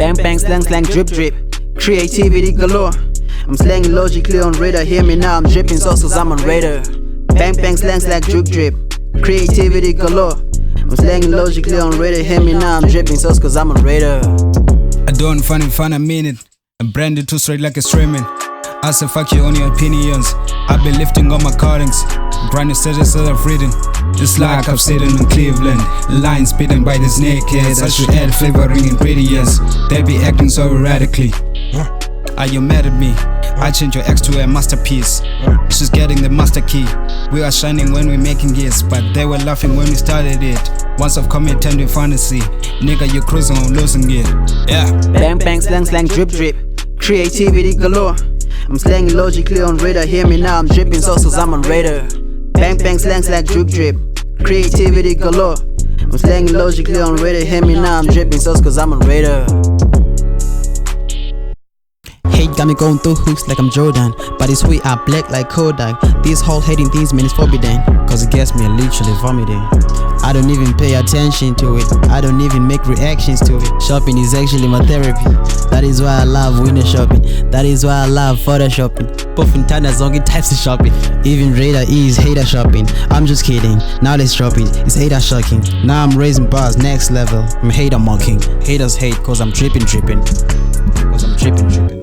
Bang bang slang slang drip drip. Creativity galore. I'm slanging logically on radar. Hear me now, I'm dripping sauce cause I'm on radar. Bang bang slang slang drip drip. Creativity galore. I'm slanging logically on radar. Hear me now, I'm dripping sauce cause I'm on radar. I don't find it fun, I mean it. I'm branded too straight like a streaming. I say fuck you on your opinions. I've been lifting all my cardings. Brand new stages that I've written. It's like I've sitting in Cleveland. Lines spitting by these nakeds. I should add flavoring ingredients. They be acting so erratically. Are you mad at me? I change your ex to a masterpiece. She's getting the master key. We are shining when we're making hits, but they were laughing when we started it. Once I've committed to fantasy, nigga, you're cruising, I'm losing it. Yeah. Bang bang slang slang drip drip. Creativity galore. I'm slanging logically on radar. Hear me now, I'm dripping sauce cause I'm on radar. Bang bang slang slang drip drip. Creativity galore. I'm slanging logically on radar. Hear me now, I'm dripping sauce cause I'm on radar. Hate got me going through hoops like I'm Jordan, but it's sweet, I black like Kodak. These whole hating things, man, it's forbidden, cause it gets me literally vomiting. I don't even pay attention to it, I don't even make reactions to it. Shopping is actually my therapy. That is why I love window shopping. That is why I love photoshopping. Puffin Tana zongi types of shopping. Even radar is hater shopping. I'm just kidding, now let's drop it. It's hater shocking. Now I'm raising bars next level. I'm hater mocking. Haters hate cause I'm dripping. Cause I'm dripping.